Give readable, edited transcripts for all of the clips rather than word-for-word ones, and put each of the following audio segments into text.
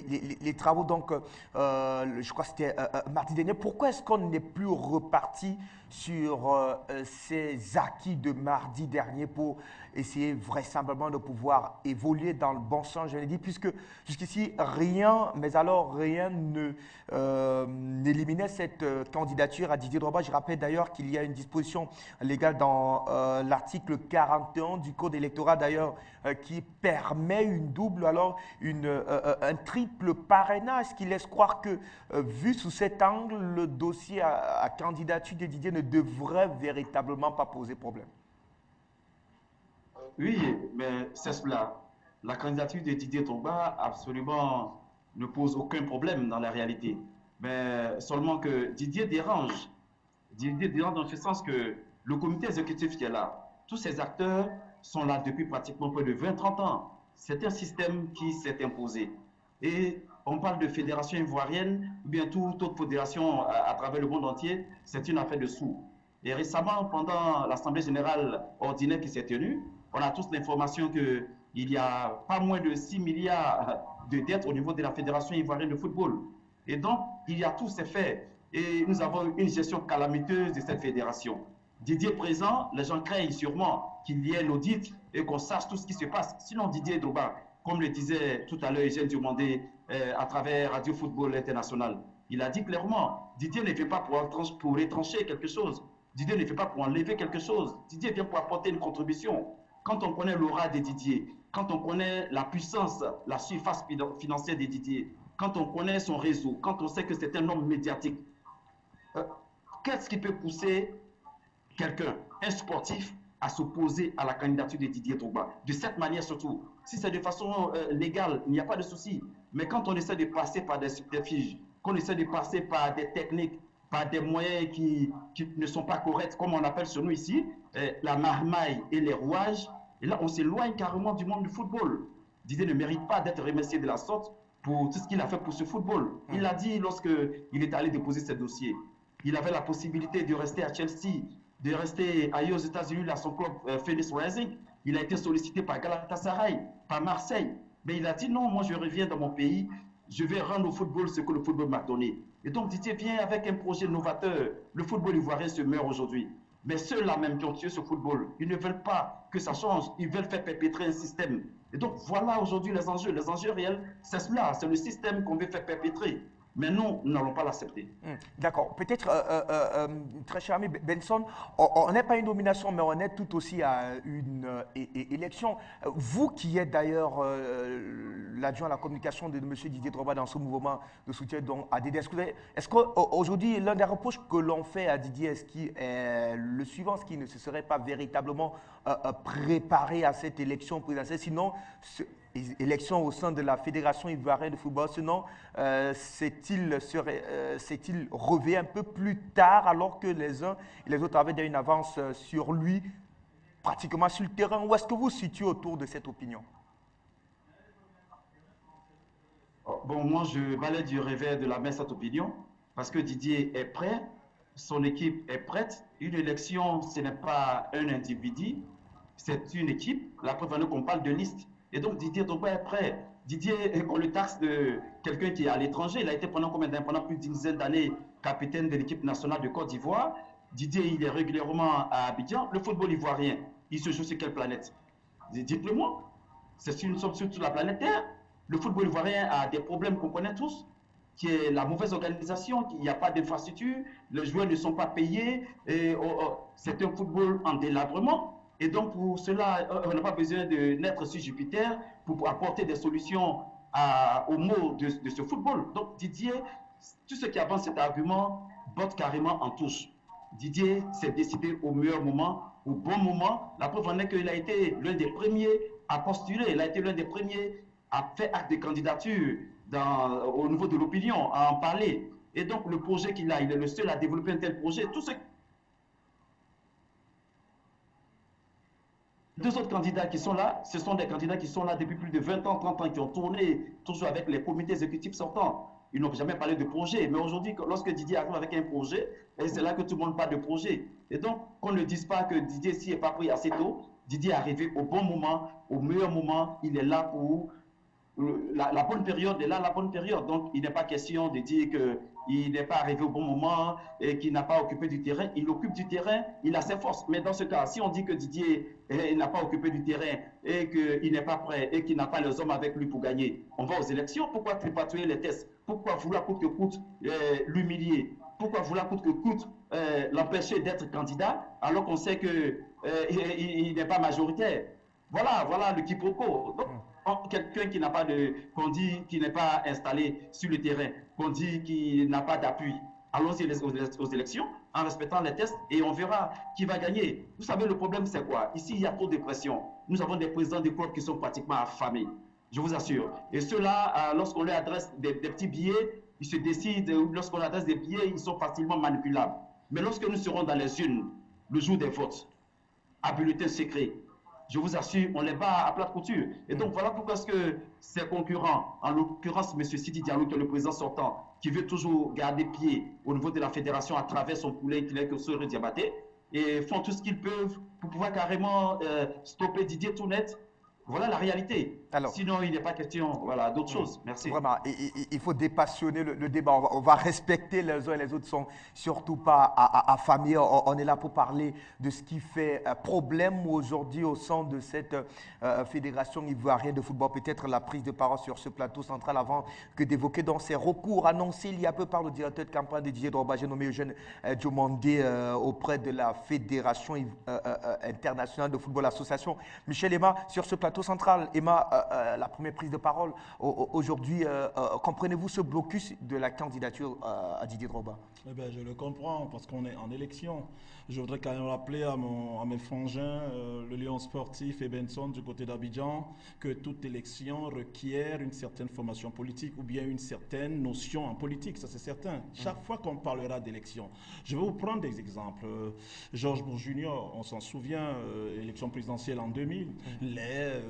les travaux, donc, je crois que c'était mardi dernier. Pourquoi est-ce qu'on n'est plus reparti sur ces acquis de mardi dernier pour essayer vraisemblablement de pouvoir évoluer dans le bon sens, je l'ai dit, puisque jusqu'ici, rien, mais alors rien ne n'éliminait cette candidature à Didier Drogba. Je rappelle d'ailleurs qu'il y a une disposition légale dans l'article 41 du Code électoral, d'ailleurs, qui permet une double, alors un triple parrainage, ce qui laisse croire que, vu sous cet angle, le dossier à candidature de Didier ne devrait véritablement pas poser problème. Oui, mais c'est cela. La candidature de Didier Drogba absolument ne pose aucun problème dans la réalité. Mais seulement que Didier dérange. Didier dérange dans ce sens que le comité exécutif qui est là, tous ces acteurs sont là depuis pratiquement près de 20-30 ans. C'est un système qui s'est imposé. Et on parle de fédération ivoirienne ou bien toute autre fédération à travers le monde entier, c'est une affaire de sous. Et récemment, pendant l'Assemblée générale ordinaire qui s'est tenue, on a tous l'information qu'il y a pas moins de 6 milliards de dettes au niveau de la Fédération ivoirienne de football. Et donc, il y a tous ces faits. Et nous avons une gestion calamiteuse de cette fédération. Didier présent, les gens craignent sûrement qu'il y ait l'audit et qu'on sache tout ce qui se passe. Sinon, Didier Drogba, comme le disait tout à l'heure Eugène Diomandé à travers Radio Football International, il a dit clairement, Didier ne vient pas pour étrancher quelque chose. Didier ne fait pas pour enlever quelque chose. Didier vient pour apporter une contribution. Quand on connaît l'aura de Didier, quand on connaît la puissance, la surface financière de Didier, quand on connaît son réseau, quand on sait que c'est un homme médiatique, euh, qu'est-ce qui peut pousser quelqu'un, un sportif, à s'opposer à la candidature de Didier Drogba? De cette manière surtout. Si c'est de façon légale, il n'y a pas de souci. Mais quand on essaie de passer par des subterfuges, qu'on essaie de passer par des techniques, par des moyens qui ne sont pas corrects, comme on appelle sur nous ici, la marmaille et les rouages, et là on s'éloigne carrément du monde du football. Didier ne mérite pas d'être remercié de la sorte pour tout ce qu'il a fait pour ce football. Il l'a dit lorsqu'il est allé déposer ses dossiers. Il avait la possibilité de rester à Chelsea, de rester ailleurs aux États-Unis, à son club Phoenix Rising. Il a été sollicité par Galatasaray, par Marseille. Mais il a dit non, moi je reviens dans mon pays, je vais rendre au football ce que le football m'a donné. Et donc Didier vient avec un projet novateur. Le football ivoirien se meurt aujourd'hui. Mais ceux-là même qui ont tué ce football, ils ne veulent pas que ça change, ils veulent faire perpétrer un système. Et donc voilà aujourd'hui les enjeux. Les enjeux réels, c'est cela, c'est le système qu'on veut faire perpétrer. Mais nous n'allons pas l'accepter. D'accord. Peut-être, très cher ami Benson, on n'est pas une nomination, mais on est tout aussi à une élection. Vous qui êtes d'ailleurs l'adjoint à la communication de M. Didier Drogba dans ce mouvement de soutien à Didier, est-ce qu'aujourd'hui, l'un des reproches que l'on fait à Didier est le suivant, ce qui ne se serait pas véritablement préparé à cette élection présidentielle, sinon élection au sein de la Fédération ivoirienne de football, sinon s'est-il revenu un peu plus tard alors que les uns et les autres avaient déjà une avance sur lui, pratiquement sur le terrain? Où est-ce que vous vous situez autour de cette opinion? Bon, moi, je valide du revers de la main cette opinion parce que Didier est prêt, son équipe est prête. Une élection, ce n'est pas un individu, c'est une équipe. La preuve en est qu'on parle de liste. Et donc, Didier Drogba est prêt. Didier, on le taxe de quelqu'un qui est à l'étranger. Il a été pendant combien d'années? Pendant plus d'une dizaine d'années, capitaine de l'équipe nationale de Côte d'Ivoire. Didier, il est régulièrement à Abidjan. Le football ivoirien, il se joue sur quelle planète? Dites-le-moi. Nous sommes sur toute la planète Terre. Le football ivoirien a des problèmes qu'on connaît tous, qui est la mauvaise organisation, qu'il n'y a pas d'infrastructure, les joueurs ne sont pas payés, c'est un football en délabrement. Et donc, pour cela, on n'a pas besoin de naître sur Jupiter pour apporter des solutions aux maux de ce football. Donc, Didier, tout ce qui avance cet argument botte carrément en touche. Didier s'est décidé au meilleur moment, au bon moment. La preuve en est qu'il a été l'un des premiers à postuler, il a été l'un des premiers à faire acte de candidature au niveau de l'opinion, à en parler. Et donc, le projet qu'il a, il est le seul à développer un tel projet. Tous ceux deux autres candidats qui sont là, ce sont des candidats qui sont là depuis plus de 20 ans, 30 ans, qui ont tourné toujours avec les comités exécutifs sortants. Ils n'ont jamais parlé de projet. Mais aujourd'hui, lorsque Didier arrive avec un projet, c'est là que tout le monde parle de projet. Et donc, qu'on ne dise pas que Didier s'y est pas pris assez tôt. Didier est arrivé au bon moment, au meilleur moment. Il est là pour la bonne période est là, la bonne période. Donc, il n'est pas question de dire qu'il n'est pas arrivé au bon moment et qu'il n'a pas occupé du terrain. Il occupe du terrain, il a ses forces. Mais dans ce cas, si on dit que Didier n'a pas occupé du terrain et qu'il n'est pas prêt et qu'il n'a pas les hommes avec lui pour gagner, on va aux élections. Pourquoi tripatouiller les tests? Pourquoi vouloir coûte que coûte l'humilier? Pourquoi vouloir coûte que coûte l'empêcher d'être candidat alors qu'on sait qu'il n'est pas majoritaire? Voilà le quiproquo. Donc, quelqu'un qui n'a pas qu'on dit qui n'est pas installé sur le terrain, qu'on dit qu'il n'a pas d'appui, allons-y aux élections en respectant les tests et on verra qui va gagner. Vous savez, le problème, c'est quoi? Ici, il y a trop de pression. Nous avons des présidents de clubs qui sont pratiquement affamés, je vous assure. Et ceux-là, lorsqu'on leur adresse des petits billets, ils se décident, lorsqu'on adresse des billets, ils sont facilement manipulables. Mais lorsque nous serons dans les urnes, le jour des votes, à bulletin secret, je vous assure, on les bat à plate couture. Et donc, voilà pourquoi est-ce que ses concurrents, en l'occurrence M. Sidi Diallo, qui est le président sortant, qui veut toujours garder pied au niveau de la fédération à travers son poulet qu'il est que sur Diabaté, et font tout ce qu'ils peuvent pour pouvoir carrément stopper Didier Tounet. Voilà la réalité. Alors, sinon, il n'est pas question d'autre chose. Merci. Vraiment, il faut dépassionner le débat. On va respecter les uns et les autres, sont surtout pas affamés. On est là pour parler de ce qui fait problème aujourd'hui au sein de cette fédération ivoirienne de football. Peut-être la prise de parole sur ce plateau central avant que d'évoquer dans ces recours annoncés il y a peu par le directeur de campagne de Didier Drogba, j'ai nommé Eugène Diomandé auprès de la Fédération internationale de football association. Michel Emma, sur ce plateau central, Emma, la première prise de parole aujourd'hui, comprenez-vous ce blocus de la candidature à Didier Drogba? Eh bien, je le comprends parce qu'on est en élection. Je voudrais quand même rappeler à mes frangins, le Lion sportif et Benson du côté d'Abidjan, que toute élection requiert une certaine formation politique ou bien une certaine notion en politique, ça c'est certain. Chaque fois qu'on parlera d'élection, je vais vous prendre des exemples. Georges Bush Junior, on s'en souvient, élection présidentielle en 2000, les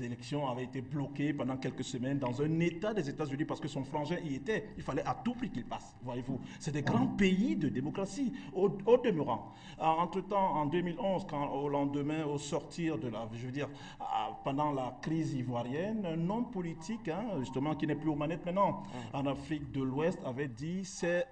élections avaient été bloquées pendant quelques semaines dans un État des États-Unis parce que son frangin y était. Il fallait à tout prix qu'il passe, voyez-vous. C'est des grands pays de démocratie, au demeurant. Entre-temps, en 2011, au lendemain, au sortir de pendant la crise ivoirienne, un homme politique, justement, qui n'est plus aux manettes maintenant, en Afrique de l'Ouest, avait dit, c'est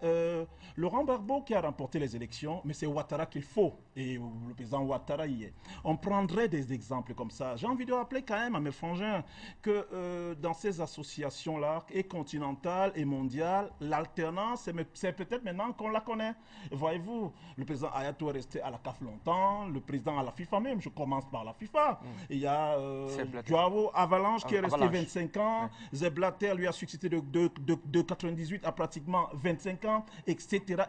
Laurent Gbagbo qui a remporté les élections, mais c'est Ouattara qu'il faut. Et le président Ouattara y est. On prendrait des exemples comme ça. J'ai envie de rappeler quand même à mes frangins que dans ces associations-là, et continentales et mondiales, l'alternance, c'est peut-être maintenant qu'on la connaît. Voyez-vous, le président Ayatou est resté à la CAF longtemps, le président à la FIFA même, je commence par la FIFA. Il y a Joao Avalanche qui est resté 25 ans, Zé Blatter lui a succédé de 98 à pratiquement 25 ans, etc.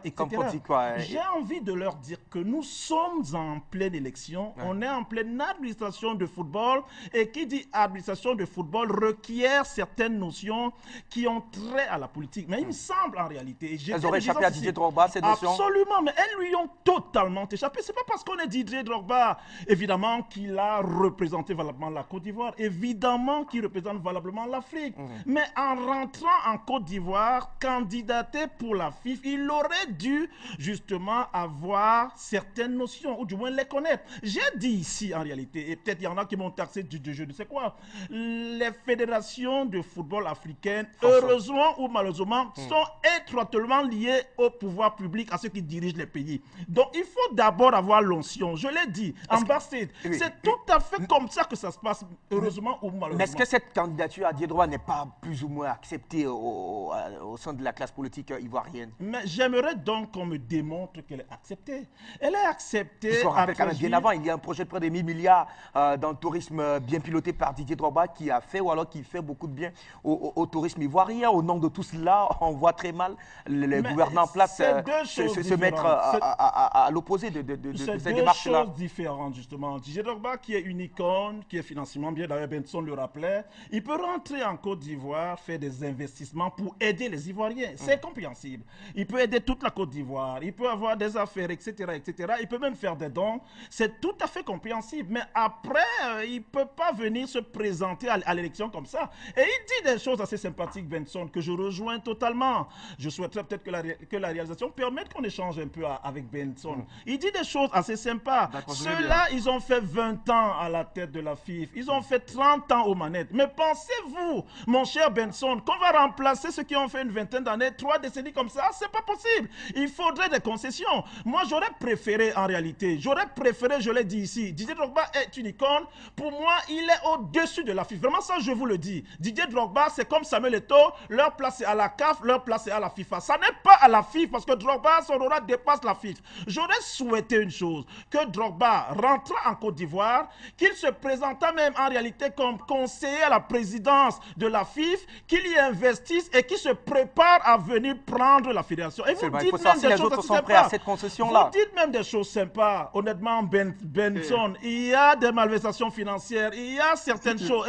J'ai envie de leur dire que nous sommes en pleine élection, on est en pleine administration de football, et qui dit administration de football requiert certaines notions qui ont trait à la politique. Mais il me semble en réalité... Elles auraient échappé à Didier Drogba, ces notions? Absolument, mais elles lui ont totalement échappé. C'est pas parce qu'on est Didier Drogba, évidemment, qu'il a représenté valablement la Côte d'Ivoire, évidemment qu'il représente valablement l'Afrique. Mais en rentrant en Côte d'Ivoire, candidater pour la FIFA, il aurait dû justement avoir certaines notions, ou du moins les connaître. J'ai dit ici, en réalité, et peut-être il y en a qui m'ont taxé de je ne sais quoi, les fédérations de football africaines, heureusement ou malheureusement, sont étroitement liées au pouvoir public, à ceux qui dirigent les pays. Donc, il faut d'abord avoir l'onction. Je l'ai dit, ambassade. C'est tout à fait comme ça que ça se passe, heureusement ou malheureusement. Mais est-ce que cette candidature à Didier Drogba n'est pas plus ou moins acceptée au sein de la classe politique ivoirienne? Mais j'aimerais donc qu'on me démontre qu'elle est acceptée. Elle est acceptée. Puisqu'on rappelle quand même bien avant, il y a un projet de près de 1000 milliards dans le tourisme bien piloté par Didier Drogba qui a fait ou alors qui fait beaucoup de bien au tourisme ivoirien. Au nom de tout cela, on voit très mal les gouvernants en place se mettre à l'opposé de cette démarche-là. C'est deux choses différentes, justement. Didier Drogba, qui est une icône, qui est financièrement bien, d'ailleurs Benson le rappelait, il peut rentrer en Côte d'Ivoire, faire des investissements pour aider les Ivoiriens. C'est compréhensible. Il peut aider toute la Côte d'Ivoire, il peut avoir des affaires, etc., etc. Il peut même faire des dons, c'est tout à fait compréhensible. Mais après, il ne peut pas venir se présenter à l'élection comme ça. Et il dit des choses assez sympathiques, Benson, que je rejoins totalement. Je souhaiterais peut-être que la réalisation permette qu'on échange un peu avec Benson. Il dit des choses assez sympas. Ceux-là, ils ont fait 20 ans à la tête de la FIFA. Ils ont fait 30 ans aux manettes. Mais pensez-vous, mon cher Benson, qu'on va remplacer ceux qui ont fait une vingtaine d'années, 3 décennies comme ça? C'est pas possible. Il faudrait des concessions. Moi, j'aurais préféré, en réalité, je l'ai dit ici, Didier Drogba est une icône. Pour moi, il est au-dessus de la FIFA. Vraiment, ça, je vous le dis. Didier Drogba, c'est comme Samuel Eto'o, leur place est à la CAF, leur place est à la FIFA. Ça n'est pas à la FIFA, parce que Drogba, son aura dépasse la FIFA. J'aurais souhaité une chose, que Drogba rentre en Côte d'Ivoire, qu'il se présentât même en réalité comme conseiller à la présidence de la FIFA, qu'il y investisse et qu'il se prépare à venir prendre la fédération. Et vous dites même des choses assez sympas. Vous dites même des choses sympas. Honnêtement, Benson, il y a des malversations financières, il y a certaines choses.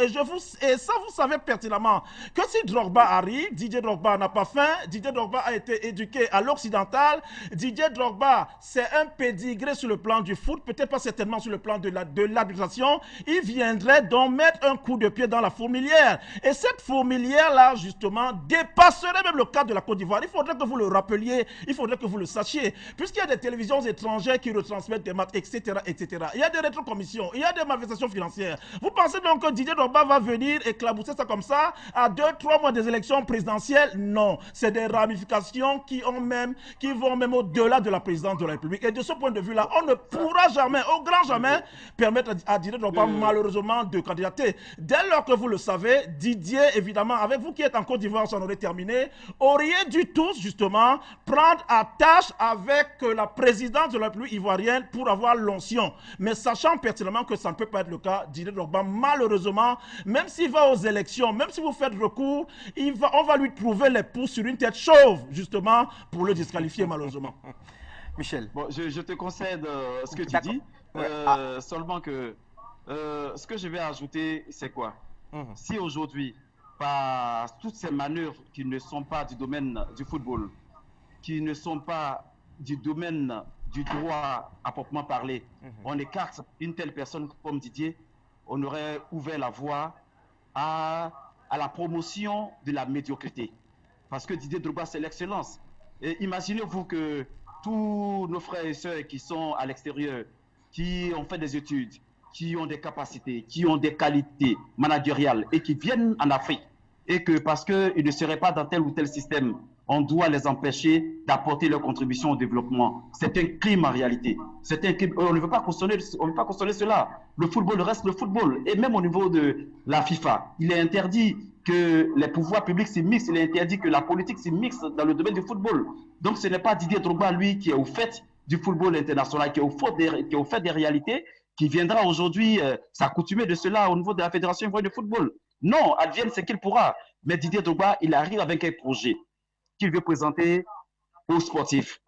Et ça, vous savez pertinemment que si Drogba arrive, Didier Drogba n'a pas faim, Didier Drogba a été éduqué à l'occidental, Didier Drogba, c'est un pédigré sur le plan du foot, peut-être pas certainement sur le plan de l'administration. Il viendrait donc mettre un coup de pied dans la fourmilière. Et cette fourmilière-là, justement, dépasserait même le cadre de la Côte d'Ivoire. Il faudrait que vous le rappeliez, il faudrait que vous le sachiez. Puisqu'il y a des télévisions étrangères qui retransmettent des matchs, etc., etc. Il y a des rétrocommissions, il y a des malversations financières. Vous pensez donc que Didier Drogba va venir éclabousser ça comme ça à 2-3 mois des élections présidentielles? Non. C'est des ramifications qui vont même au-delà de la présidence de la République. Et de ce point de vue-là, on ne pourra jamais, au grand jamais, permettre à Didier Drogba, malheureusement, de candidater. Dès lors que vous le savez, Didier, évidemment, avec vous qui êtes en Côte d'Ivoire, ça en aurait terminé, auriez dû tous, justement, prendre attache avec la présidence de la République ivoirienne pour avoir l'onction. Mais sachant pertinemment que ça ne peut pas être le cas, Didier Drogba, malheureusement, même s'il va aux élections, même si vous faites recours, on va lui trouver les pouces sur une tête chauve, justement, pour le disqualifier, malheureusement. Michel. Bon, je te concède ce que tu dis, seulement que ce que je vais ajouter, c'est quoi? Si aujourd'hui, par toutes ces manœuvres qui ne sont pas du domaine du football, qui ne sont pas du domaine du droit à proprement parler, on écarte une telle personne comme Didier, on aurait ouvert la voie à la promotion de la médiocrité. Parce que Didier Drogba, c'est l'excellence. Et imaginez-vous que tous nos frères et sœurs qui sont à l'extérieur, qui ont fait des études, qui ont des capacités, qui ont des qualités managériales et qui viennent en Afrique, et que parce qu'ils ne seraient pas dans tel ou tel système, on doit les empêcher d'apporter leur contribution au développement. C'est un crime en réalité. C'est un crime. On ne veut pas cautionner cela. Le football reste le football. Et même au niveau de la FIFA, il est interdit que les pouvoirs publics s'y mixent. Il est interdit que la politique s'y mixe dans le domaine du football. Donc ce n'est pas Didier Drogba, lui, qui est au fait du football international, qui est au fait des réalités, qui viendra aujourd'hui s'accoutumer de cela au niveau de la Fédération ivoirienne de football. Non, advienne ce qu'il pourra. Mais Didier Drogba, il arrive avec un projet qu'il veut présenter aux sportifs.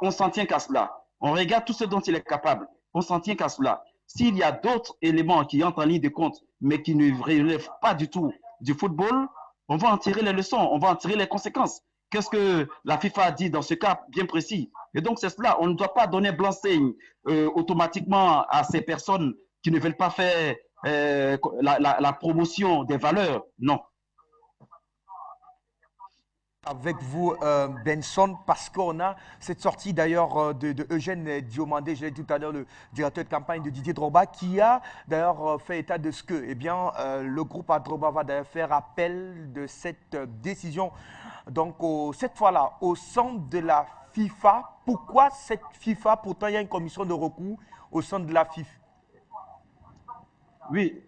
On s'en tient qu'à cela. On regarde tout ce dont il est capable. On s'en tient qu'à cela. S'il y a d'autres éléments qui entrent en ligne de compte, mais qui ne relèvent pas du tout du football, on va en tirer les leçons, on va en tirer les conséquences. Qu'est-ce que la FIFA a dit dans ce cas bien précis? Et donc c'est cela, on ne doit pas donner blanc-seing automatiquement à ces personnes qui ne veulent pas faire la promotion des valeurs. Non. Avec vous, Benson, parce qu'on a cette sortie d'ailleurs de Eugène Diomandé, je l'ai dit tout à l'heure, le directeur de campagne de Didier Drogba, qui a d'ailleurs fait état de ce que le groupe à Drogba va d'ailleurs faire appel de cette décision. Donc, cette fois-là, au sein de la FIFA, pourquoi cette FIFA? Pourtant, il y a une commission de recours au sein de la FIFA. Oui,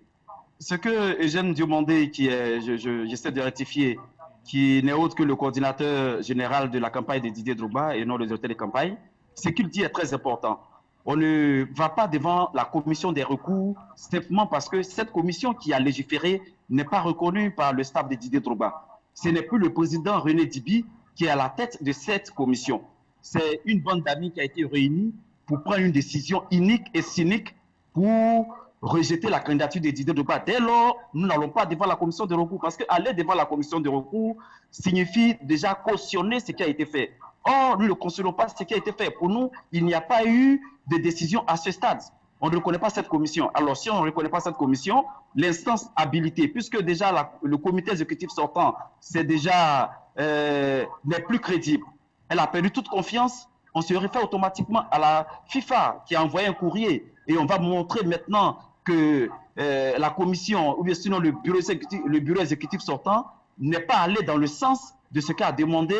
ce que Eugène Diomandé, qui est, j'essaie de rectifier, qui n'est autre que le coordinateur général de la campagne de Didier Drogba et non le directeur de campagne, ce qu'il dit est très important. On ne va pas devant la commission des recours simplement parce que cette commission qui a légiféré n'est pas reconnue par le staff de Didier Drogba. Ce n'est plus le président René Dibi qui est à la tête de cette commission. C'est une bande d'amis qui a été réunie pour prendre une décision inique et cynique pour rejeter la candidature de Didier Drogba. Dès lors, nous n'allons pas devant la commission de recours parce qu'aller devant la commission de recours signifie déjà cautionner ce qui a été fait. Or, nous ne considérons pas ce qui a été fait. Pour nous, il n'y a pas eu de décision à ce stade. On ne reconnaît pas cette commission. Alors, si on ne reconnaît pas cette commission, l'instance habilitée, puisque déjà le comité exécutif sortant, c'est déjà n'est plus crédible. Elle a perdu toute confiance. On se réfère automatiquement à la FIFA qui a envoyé un courrier et on va montrer maintenant que la commission ou bien sinon le bureau exécutif sortant n'est pas allé dans le sens de ce qu'a demandé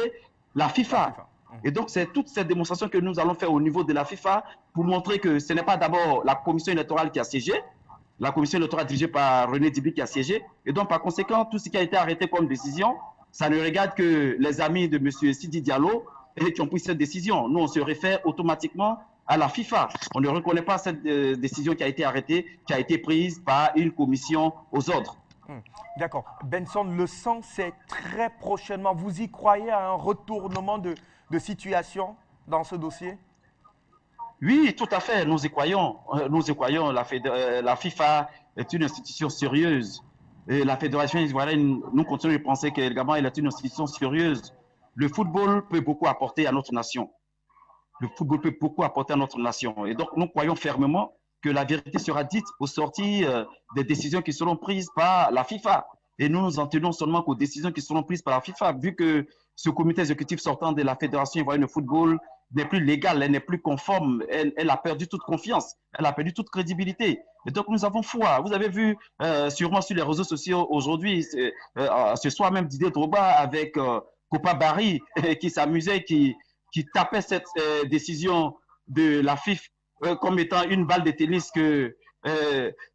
la FIFA. Et donc, c'est toute cette démonstration que nous allons faire au niveau de la FIFA pour montrer que ce n'est pas d'abord la commission électorale qui a siégé, la commission électorale dirigée par René Dibi qui a siégé. Et donc, par conséquent, tout ce qui a été arrêté comme décision, ça ne regarde que les amis de M. Sidi Diallo et qui ont pris cette décision. Nous, on se réfère automatiquement à la FIFA. On ne reconnaît pas cette décision qui a été arrêtée, qui a été prise par une commission aux ordres. D'accord. Benson, le sang, c'est très prochainement. Vous y croyez à un retournement de situation dans ce dossier? Oui, tout à fait. Nous y croyons. Nous y croyons. La FIFA est une institution sérieuse. Et la Fédération ivoirienne, nous continuons de penser qu'également, elle est une institution sérieuse. Le football peut beaucoup apporter à notre nation. Le football peut beaucoup apporter à notre nation. Et donc, nous croyons fermement que la vérité sera dite au sorti des décisions qui seront prises par la FIFA. Et nous nous en tenons seulement qu'aux décisions qui seront prises par la FIFA, vu que ce comité exécutif sortant de la Fédération ivoirienne de football n'est plus légal, elle n'est plus conforme, elle a perdu toute confiance, elle a perdu toute crédibilité. Et donc nous avons foi. Vous avez vu sûrement sur les réseaux sociaux aujourd'hui, ce soir même Didier Drogba avec Kopa Barry qui s'amusait, qui tapait cette décision de la FIFA comme étant une balle de tennis que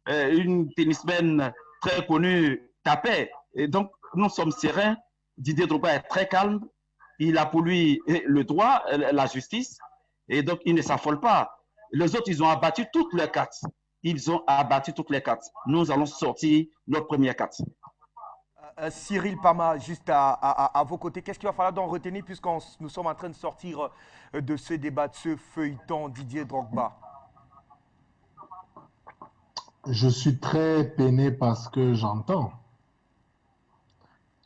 une tennisman très connue tapait. Et donc, nous sommes sereins. Didier Drogba est très calme. Il a pour lui le droit, la justice. Et donc, il ne s'affole pas. Les autres, ils ont abattu toutes les cartes. Ils ont abattu toutes les cartes. Nous allons sortir notre première carte. Cyril Pama, juste à vos côtés, qu'est-ce qu'il va falloir donc retenir puisque nous sommes en train de sortir de ce débat, de ce feuilleton Didier Drogba? Je suis très peiné parce que j'entends.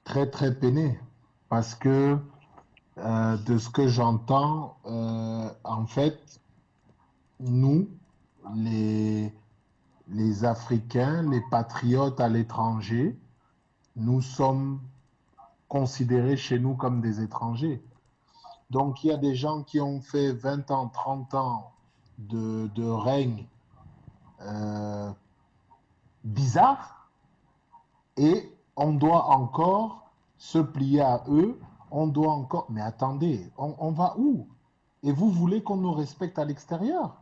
Très, très peiné. Parce que de ce que j'entends, en fait, nous, les Africains, les patriotes à l'étranger, nous sommes considérés chez nous comme des étrangers. Donc, il y a des gens qui ont fait 20 ans, 30 ans de règne bizarre et on doit encore se plier à eux, on doit encore... Mais attendez, on va où? Et vous voulez qu'on nous respecte à l'extérieur?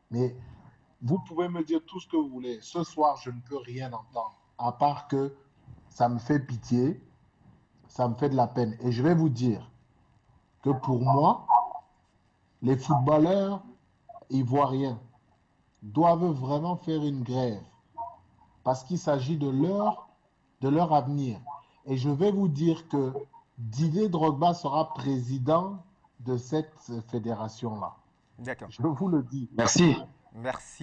Mais vous pouvez me dire tout ce que vous voulez. Ce soir, je ne peux rien entendre, à part que ça me fait pitié, ça me fait de la peine. Et je vais vous dire que pour moi, les footballeurs ivoiriens doivent vraiment faire une grève parce qu'il s'agit de leur avenir. Et je vais vous dire que Didier Drogba sera président de cette fédération-là. D'accord. Je vous le dis. Merci. Merci.